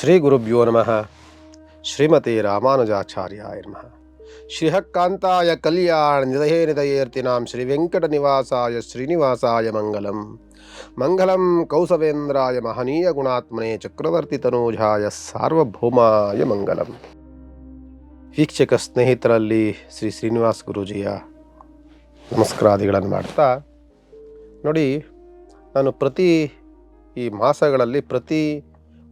ಶ್ರೀ ಗುರುಭ್ಯೋ ನಮಃ. ಶ್ರೀಮತಿ ರಾಮಾನುಜಾಚಾರ್ಯಾಯ ನಮಃ. ಶ್ರೀಹಕ್ಕಾಂತಾಯ ಕಲ್ಯಾಣ ನಿಧಯೇ ನಿಧಯೇರ್ತಿನಾಂ ಶ್ರೀ ವೆಂಕಟ ನಿವಾಸಾಯ ಶ್ರೀನಿವಾಸಾಯ ಮಂಗಲಂ. ಮಂಗಲಂ ಕೌಸವೇಂದ್ರಾಯ ಮಹನೀಯ ಗುಣಾತ್ಮನೆ ಚಕ್ರವರ್ತಿ ತನೂಜಾಯ ಸಾರ್ವಭೌಮಾಯ ಮಂಗಲಂ. ವೀಕ್ಷಕ ಸ್ನೇಹಿತರಲ್ಲಿ ಶ್ರೀ ಶ್ರೀನಿವಾಸ ಗುರೂಜಿಯ ನಮಸ್ಕಾರಾದಿಗಳನ್ನು ಮಾಡ್ತಾ ನೋಡಿ, ನಾನು ಪ್ರತಿ ಈ ಮಾಸಗಳಲ್ಲಿ ಪ್ರತಿ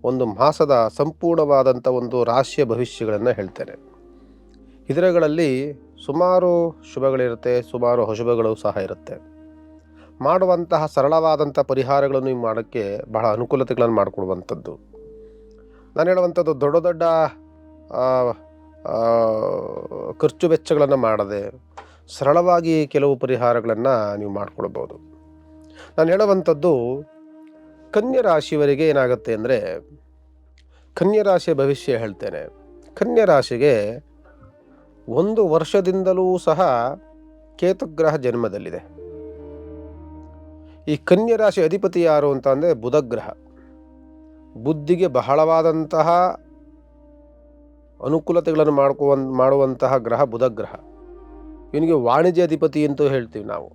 ಒಂದು ಮಾಸದ ಸಂಪೂರ್ಣವಾದಂಥ ಒಂದು ರಾಶಿಯ ಭವಿಷ್ಯಗಳನ್ನು ಹೇಳ್ತೇನೆ. ಇದರಲ್ಲಿ ಸುಮಾರು ಶುಭಗಳಿರುತ್ತೆ, ಸುಮಾರು ಅಶುಭಗಳು ಸಹ ಇರುತ್ತೆ. ಮಾಡುವಂತಹ ಸರಳವಾದಂಥ ಪರಿಹಾರಗಳನ್ನು ನೀವು ಮಾಡೋಕ್ಕೆ ಬಹಳ ಅನುಕೂಲತೆಗಳನ್ನು ಮಾಡಿಕೊಡುವಂಥದ್ದು. ನಾನು ಹೇಳುವಂಥದ್ದು ದೊಡ್ಡ ದೊಡ್ಡ ಖರ್ಚು ವೆಚ್ಚಗಳನ್ನು ಮಾಡದೆ ಸರಳವಾಗಿ ಕೆಲವು ಪರಿಹಾರಗಳನ್ನು ನೀವು ಮಾಡಿಕೊಳ್ಬೋದು. ನಾನು ಹೇಳುವಂಥದ್ದು ಕನ್ಯಾ ರಾಶಿಯವರಿಗೆ ಏನಾಗುತ್ತೆ ಅಂದರೆ, ಕನ್ಯಾ ರಾಶಿಯ ಭವಿಷ್ಯ ಹೇಳ್ತೇನೆ. ಕನ್ಯಾ ರಾಶಿಗೆ 1 ವರ್ಷದಿಂದಲೂ ಸಹ ಕೇತುಗ್ರಹ ಜನ್ಮದಲ್ಲಿದೆ. ಈ ಕನ್ಯಾ ರಾಶಿ ಅಧಿಪತಿ ಯಾರು ಅಂತ ಅಂದರೆ ಬುಧಗ್ರಹ. ಬುದ್ಧಿಗೆ ಬಹಳವಾದಂತಹ ಅನುಕೂಲತೆಗಳನ್ನು ಮಾಡುವಂತಹ ಗ್ರಹ ಬುಧಗ್ರಹ. ಇವನಿಗೆ ವಾಣಿಜ್ಯ ಅಧಿಪತಿ ಅಂತೂ ಹೇಳ್ತೀವಿ ನಾವು.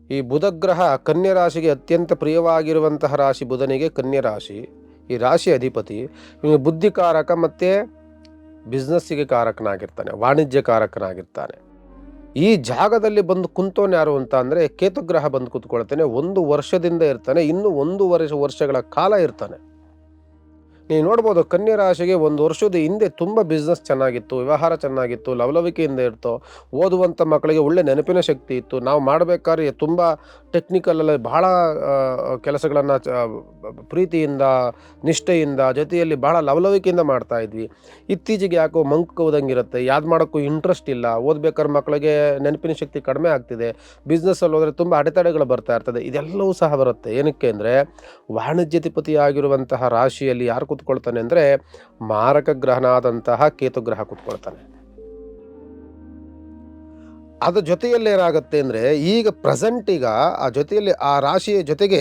ಈ ಬುಧಗ್ರಹ ಕನ್ಯಾ ರಾಶಿಗೆ ಅತ್ಯಂತ ಪ್ರಿಯವಾಗಿರುವಂತಹ ರಾಶಿ ಬುಧನಿಗೆ ಕನ್ಯಾ ರಾಶಿ. ಈ ರಾಶಿ ಅಧಿಪತಿ ಇವನಿಗೆ ಬುದ್ಧಿಕಾರಕ ಮತ್ತು ಬಿಸ್ನೆಸ್ಸಿಗೆ ಕಾರಕನಾಗಿರ್ತಾನೆ, ವಾಣಿಜ್ಯ ಕಾರಕನಾಗಿರ್ತಾನೆ. ಈ ಜಾಗದಲ್ಲಿ ಬಂದು ಕುಂತೋನು ಯಾರು ಅಂತ ಅಂದರೆ ಕೇತುಗ್ರಹ ಬಂದು ಕೂತ್ಕೊಳ್ತಾನೆ. 1 ವರ್ಷದಿಂದ ಇರ್ತಾನೆ, ಇನ್ನು 1 ವರ್ಷಗಳ ಕಾಲ ಇರ್ತಾನೆ. ನೀವು ನೋಡ್ಬೋದು, ಕನ್ಯಾ ರಾಶಿಗೆ 1 ವರ್ಷದ ಹಿಂದೆ ತುಂಬ ಬಿಸ್ನೆಸ್ ಚೆನ್ನಾಗಿತ್ತು, ವ್ಯವಹಾರ ಚೆನ್ನಾಗಿತ್ತು, ಲವಲವಿಕೆಯಿಂದ ಇರ್ತೋ, ಓದುವಂಥ ಮಕ್ಕಳಿಗೆ ಒಳ್ಳೆ ನೆನಪಿನ ಶಕ್ತಿ ಇತ್ತು. ನಾವು ಮಾಡಬೇಕಾದ್ರೆ ತುಂಬ ಟೆಕ್ನಿಕಲಲ್ಲಿ ಬಹಳ ಕೆಲಸಗಳನ್ನು ಪ್ರೀತಿಯಿಂದ ನಿಷ್ಠೆಯಿಂದ ಜೊತೆಯಲ್ಲಿ ಬಹಳ ಲವಲವಿಕೆಯಿಂದ ಮಾಡ್ತಾ ಇದ್ವಿ. ಇತ್ತೀಚೆಗೆ ಯಾಕೋ ಮಂಕು ಹೋದಂಗಿರುತ್ತೆ, ಯಾವ್ದು ಮಾಡೋಕ್ಕೂ ಇಂಟ್ರೆಸ್ಟ್ ಇಲ್ಲ. ಓದ್ಬೇಕಾದ್ರೆ ಮಕ್ಕಳಿಗೆ ನೆನಪಿನ ಶಕ್ತಿ ಕಡಿಮೆ ಆಗ್ತಿದೆ. ಬಿಸ್ನೆಸ್ಸಲ್ಲಿ ಹೋದರೆ ತುಂಬ ಅಡೆತಡೆಗಳು ಬರ್ತಾ ಇರ್ತದೆ. ಇದೆಲ್ಲವೂ ಸಹ ಬರುತ್ತೆ. ಏನಕ್ಕೆ ಅಂದರೆ ವಾಣಿಜ್ಯಾಧಿಪತಿ ಆಗಿರುವಂತಹ ರಾಶಿಯಲ್ಲಿ ಯಾರು ಕೂತ್ಕೊಳ್ತಾನೆ ಅಂದರೆ ಮಾರಕ ಗ್ರಹನಾದಂತಹ ಕೇತುಗ್ರಹ ಕೂತ್ಕೊಳ್ತಾನೆ. ಅದ್ರ ಜೊತೆಯಲ್ಲಿ ಏನಾಗುತ್ತೆ ಅಂದರೆ ಈಗ ಪ್ರೆಸೆಂಟ್ ಆ ಜೊತೆಯಲ್ಲಿ ಆ ರಾಶಿಯ ಜೊತೆಗೆ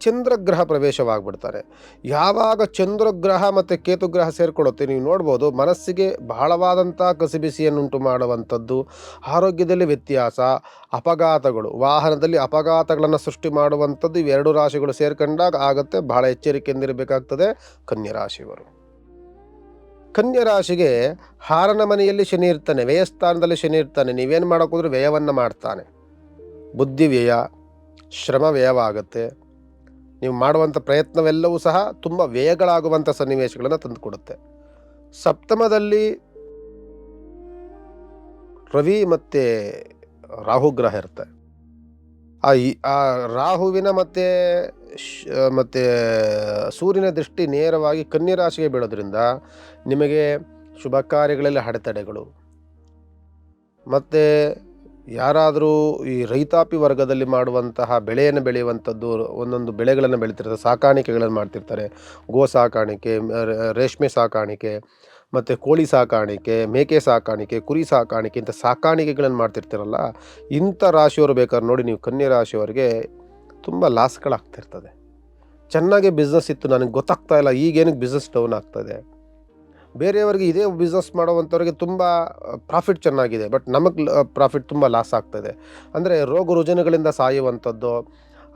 ಚಂದ್ರಗ್ರಹ ಪ್ರವೇಶವಾಗಿಬಿಡ್ತಾರೆ. ಯಾವಾಗ ಚಂದ್ರಗ್ರಹ ಮತ್ತು ಕೇತುಗ್ರಹ ಸೇರಿಕೊಳ್ಳುತ್ತೆ, ನೀವು ನೋಡ್ಬೋದು, ಮನಸ್ಸಿಗೆ ಬಹಳವಾದಂಥ ಕಸಿಬಿಸಿಯನ್ನುಂಟು ಮಾಡುವಂಥದ್ದು, ಆರೋಗ್ಯದಲ್ಲಿ ವ್ಯತ್ಯಾಸ, ಅಪಘಾತಗಳು, ವಾಹನದಲ್ಲಿ ಅಪಘಾತಗಳನ್ನು ಸೃಷ್ಟಿ ಮಾಡುವಂಥದ್ದು ಇವೆರಡು ರಾಶಿಗಳು ಸೇರ್ಕೊಂಡಾಗ ಆಗುತ್ತೆ. ಬಹಳ ಎಚ್ಚರಿಕೆಯಿಂದಿರಬೇಕಾಗ್ತದೆ ಕನ್ಯಾ ರಾಶಿಯವರು. ಕನ್ಯಾ ರಾಶಿಗೆ 6ನೇ ಮನೆಯಲ್ಲಿ ಶನಿ ಇರ್ತಾನೆ, ವ್ಯಯಸ್ಥಾನದಲ್ಲಿ ಶನಿ ಇರ್ತಾನೆ. ನೀವೇನು ಮಾಡೋಕ್ಕೋದ್ರೂ ವ್ಯಯವನ್ನು ಮಾಡ್ತಾನೆ. ಬುದ್ಧಿ ವ್ಯಯ, ಶ್ರಮ ವ್ಯಯವಾಗುತ್ತೆ. ನೀವು ಮಾಡುವಂಥ ಪ್ರಯತ್ನವೆಲ್ಲವೂ ಸಹ ತುಂಬ ವ್ಯಯಗಳಾಗುವಂಥ ಸನ್ನಿವೇಶಗಳನ್ನು ತಂದುಕೊಡುತ್ತೆ. ಸಪ್ತಮದಲ್ಲಿ ರವಿ ಮತ್ತು ರಾಹುಗ್ರಹ ಇರುತ್ತೆ. ಆ ರಾಹುವಿನ ಮತ್ತು ಸೂರ್ಯನ ದೃಷ್ಟಿ ನೇರವಾಗಿ ಕನ್ಯಾ ರಾಶಿಗೆ ಬೀಳೋದ್ರಿಂದ ನಿಮಗೆ ಶುಭ ಕಾರ್ಯಗಳಲ್ಲಿ ಅಡೆತಡೆಗಳು, ಮತ್ತು ಯಾರಾದರೂ ಈ ರೈತಾಪಿ ವರ್ಗದಲ್ಲಿ ಮಾಡುವಂತಹ ಬೆಳೆಯನ್ನು ಬೆಳೆಯುವಂಥದ್ದು, ಒಂದೊಂದು ಬೆಳೆಗಳನ್ನು ಬೆಳೀತಿರ್ತಾರೆ, ಸಾಕಾಣಿಕೆಗಳನ್ನು ಮಾಡ್ತಿರ್ತಾರೆ. ಗೋ ಸಾಕಾಣಿಕೆ, ರೇಷ್ಮೆ ಸಾಕಾಣಿಕೆ, ಮತ್ತು ಕೋಳಿ ಸಾಕಾಣಿಕೆ, ಮೇಕೆ ಸಾಕಾಣಿಕೆ, ಕುರಿ ಸಾಕಾಣಿಕೆ, ಇಂಥ ಸಾಕಾಣಿಕೆಗಳನ್ನು ಮಾಡ್ತಿರ್ತೀರಲ್ಲ, ಇಂಥ ರಾಶಿಯವರು ಬೇಕಾದ್ರೆ ನೋಡಿ, ನೀವು ಕನ್ಯಾ ರಾಶಿಯವರಿಗೆ ತುಂಬ ಲಾಸ್ಗಳಾಗ್ತಿರ್ತದೆ. ಚೆನ್ನಾಗಿ ಬಿಸ್ನೆಸ್ ಇತ್ತು, ನನಗೆ ಗೊತ್ತಾಗ್ತಾ ಇಲ್ಲ, ಈಗೇನಕ್ಕೆ ಬಿಸ್ನೆಸ್ ಡೌನ್ ಆಗ್ತದೆ. ಬೇರೆಯವರಿಗೆ ಇದೇ ಬಿಸ್ನೆಸ್ ಮಾಡುವಂಥವ್ರಿಗೆ ತುಂಬ ಪ್ರಾಫಿಟ್ ಚೆನ್ನಾಗಿದೆ, ಬಟ್ ನಮಗೆ ಪ್ರಾಫಿಟ್ ತುಂಬ ಲಾಸ್ ಆಗ್ತದೆ. ಅಂದರೆ ರೋಗ ರುಜಿನಗಳಿಂದ ಸಾಯುವಂಥದ್ದು,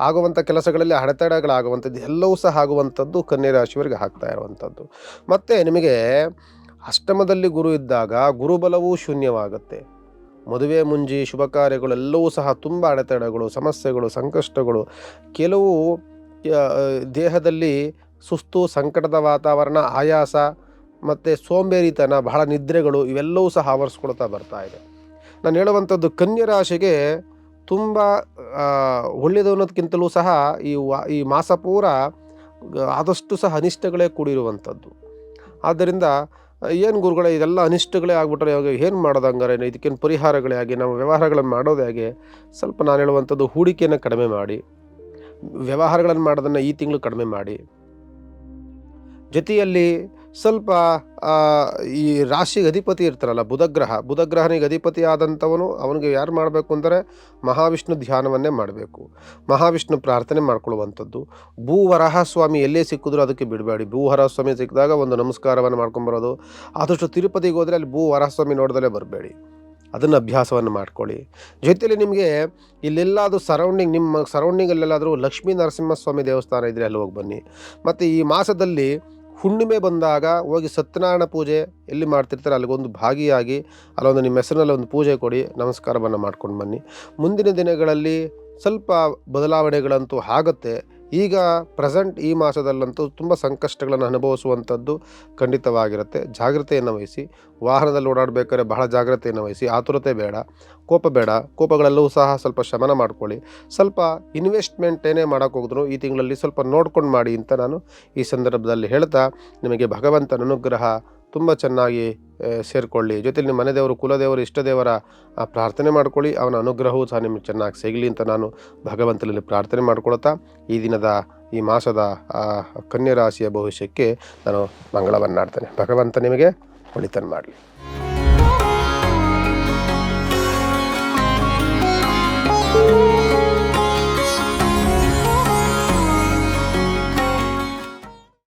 ಆಗುವಂಥ ಕೆಲಸಗಳಲ್ಲಿ ಅಡೆತಡೆಗಳಾಗುವಂಥದ್ದು ಎಲ್ಲವೂ ಸಹ ಆಗುವಂಥದ್ದು ಕನ್ಯಾ ರಾಶಿಯವರಿಗೆ ಆಗ್ತಾ ಇರುವಂಥದ್ದು. ಮತ್ತು ನಿಮಗೆ ಅಷ್ಟಮದಲ್ಲಿ ಗುರು ಇದ್ದಾಗ ಗುರುಬಲವೂ ಶೂನ್ಯವಾಗುತ್ತೆ. ಮದುವೆ ಮುಂಜಿ ಶುಭ ಕಾರ್ಯಗಳೆಲ್ಲವೂ ಸಹ ತುಂಬ ಅಡೆತಡೆಗಳು, ಸಮಸ್ಯೆಗಳು, ಸಂಕಷ್ಟಗಳು, ಕೆಲವು ದೇಹದಲ್ಲಿ ಸುಸ್ತು, ಸಂಕಟದ ವಾತಾವರಣ, ಆಯಾಸ ಮತ್ತು ಸೋಂಬೇರಿತನ, ಬಹಳ ನಿದ್ರೆಗಳು, ಇವೆಲ್ಲವೂ ಸಹ ಆವರಿಸ್ಕೊಳ್ತಾ ಬರ್ತಾ ಇದೆ. ನಾನು ಹೇಳುವಂಥದ್ದು ಕನ್ಯಾ ರಾಶಿಗೆ ತುಂಬ ಒಳ್ಳೆಯದು ಅನ್ನೋದಕ್ಕಿಂತಲೂ ಸಹ ಈ ಮಾಸ ಪೂರ ಆದಷ್ಟು ಸಹ ಅನಿಷ್ಟಗಳೇ ಕೂಡಿರುವಂಥದ್ದು. ಆದ್ದರಿಂದ ಏನು ಗುರುಗಳೇ, ಇದೆಲ್ಲ ಅನಿಷ್ಟಗಳೇ ಆಗ್ಬಿಟ್ರೆ ಇವಾಗ ಏನು ಮಾಡೋದು? ಹಂಗಾರೆ ಇದಕ್ಕೇನು ಪರಿಹಾರಗಳೇ ಆಗಿ ನಾವು ವ್ಯವಹಾರಗಳನ್ನು ಮಾಡೋದು ಹೇಗೆ? ಸ್ವಲ್ಪ ನಾನು ಹೇಳುವಂಥದ್ದು ಹೂಡಿಕೆಯನ್ನು ಕಡಿಮೆ ಮಾಡಿ, ವ್ಯವಹಾರಗಳನ್ನು ಮಾಡೋದನ್ನು ಈ ತಿಂಗಳು ಕಡಿಮೆ ಮಾಡಿ, ಜೊತೆಯಲ್ಲಿ ಸ್ವಲ್ಪ ಆ, ಈ ರಾಶಿಗೆ ಅಧಿಪತಿ ಇರ್ತಾರಲ್ಲ ಬುಧಗ್ರಹನಿಗೆ ಅಧಿಪತಿ ಆದಂಥವನು ಅವನಿಗೆ ಯಾರು ಮಾಡಬೇಕು ಅಂದರೆ ಮಹಾವಿಷ್ಣು ಧ್ಯಾನವನ್ನೇ ಮಾಡಬೇಕು, ಮಹಾವಿಷ್ಣು ಪ್ರಾರ್ಥನೆ ಮಾಡ್ಕೊಳ್ಳುವಂಥದ್ದು. ಭೂವರಾಹ ಸ್ವಾಮಿ ಎಲ್ಲೇ ಸಿಕ್ಕಿದ್ರು ಅದಕ್ಕೆ ಬಿಡಬೇಡಿ. ಭೂವರಾಹ ಸ್ವಾಮಿ ಸಿಕ್ಕಿದಾಗ ಒಂದು ನಮಸ್ಕಾರವನ್ನು ಮಾಡ್ಕೊಂಬರೋದು. ಆದಷ್ಟು ತಿರುಪತಿಗೆ ಹೋದರೆ ಅಲ್ಲಿ ಭೂವರಾಹ ಸ್ವಾಮಿ ನೋಡ್ದಲೇ ಬರಬೇಡಿ, ಅದನ್ನು ಅಭ್ಯಾಸವನ್ನು ಮಾಡ್ಕೊಳ್ಳಿ. ಜೊತೆಯಲ್ಲಿ ನಿಮಗೆ ಇಲ್ಲೆಲ್ಲಾದರೂ ನಿಮ್ಮ ಸರೌಂಡಿಂಗಲ್ಲೆಲ್ಲಾದರೂ ಲಕ್ಷ್ಮೀ ನರಸಿಂಹಸ್ವಾಮಿ ದೇವಸ್ಥಾನ ಇದ್ದರೆ ಅಲ್ಲಿ ಹೋಗಿ ಬನ್ನಿ. ಮತ್ತು ಈ ಮಾಸದಲ್ಲಿ ಹುಣ್ಣಿಮೆ ಬಂದಾಗ ಹೋಗಿ ಸತ್ಯನಾರಾಯಣ ಪೂಜೆ ಎಲ್ಲಿ ಮಾಡ್ತಿರ್ತಾರೆ ಅಲ್ಲಿಗೊಂದು ಭಾಗಿಯಾಗಿ ಅಲ್ಲೊಂದು ನಿಮ್ಮ ಹೆಸರಿನಲ್ಲಿ ಒಂದು ಪೂಜೆ ಕೊಡಿ, ನಮಸ್ಕಾರವನ್ನು ಮಾಡ್ಕೊಂಡು ಬನ್ನಿ. ಮುಂದಿನ ದಿನಗಳಲ್ಲಿ ಸ್ವಲ್ಪ ಬದಲಾವಣೆಗಳಂತೂ ಆಗುತ್ತೆ. ಈಗ ಪ್ರೆಸೆಂಟ್ ಈ ಮಾಸದಲ್ಲಂತೂ ತುಂಬ ಸಂಕಷ್ಟಗಳನ್ನು ಅನುಭವಿಸುವಂಥದ್ದು ಖಂಡಿತವಾಗಿರುತ್ತೆ. ಜಾಗ್ರತೆಯನ್ನು ವಹಿಸಿ, ವಾಹನದಲ್ಲಿ ಓಡಾಡಬೇಕಾದ್ರೆ ಬಹಳ ಜಾಗ್ರತೆಯನ್ನು ವಹಿಸಿ. ಆತುರತೆ ಬೇಡ, ಕೋಪ ಬೇಡ. ಕೋಪಗಳೆಲ್ಲವೂ ಸಹ ಸ್ವಲ್ಪ ಶಮನ ಮಾಡ್ಕೊಳ್ಳಿ. ಸ್ವಲ್ಪ ಇನ್ವೆಸ್ಟ್ಮೆಂಟ್ ಏನೇ ಮಾಡೋಕ್ಕೆ ಹೋಗಿದ್ರು ಈ ತಿಂಗಳಲ್ಲಿ ಸ್ವಲ್ಪ ನೋಡ್ಕೊಂಡು ಮಾಡಿ ಅಂತ ನಾನು ಈ ಸಂದರ್ಭದಲ್ಲಿ ಹೇಳ್ತಾ, ನಿಮಗೆ ಭಗವಂತನ ಅನುಗ್ರಹ ತುಂಬ ಚೆನ್ನಾಗಿ ಸೇರಿಕೊಳ್ಳಿ. ಜೊತೆಲಿ ನಿಮ್ಮ ಮನೆ ದೇವರು, ಕುಲದೇವರು, ಇಷ್ಟದೇವರ ಪ್ರಾರ್ಥನೆ ಮಾಡ್ಕೊಳ್ಳಿ. ಅವನ ಅನುಗ್ರಹವೂ ಸಹ ನಿಮಗೆ ಚೆನ್ನಾಗಿ ಸಿಗಲಿ ಅಂತ ನಾನು ಭಗವಂತನಲ್ಲಿ ಪ್ರಾರ್ಥನೆ ಮಾಡ್ಕೊಳ್ತಾ ಈ ಮಾಸದ ಕನ್ಯಾ ರಾಶಿಯ ಭವಿಷ್ಯಕ್ಕೆ ನಾನು ಮಂಗಳವನ್ನಾಡ್ತೇನೆ. ಭಗವಂತ ನಿಮಗೆ ಒಳಿತನ್ನು ಮಾಡಲಿ.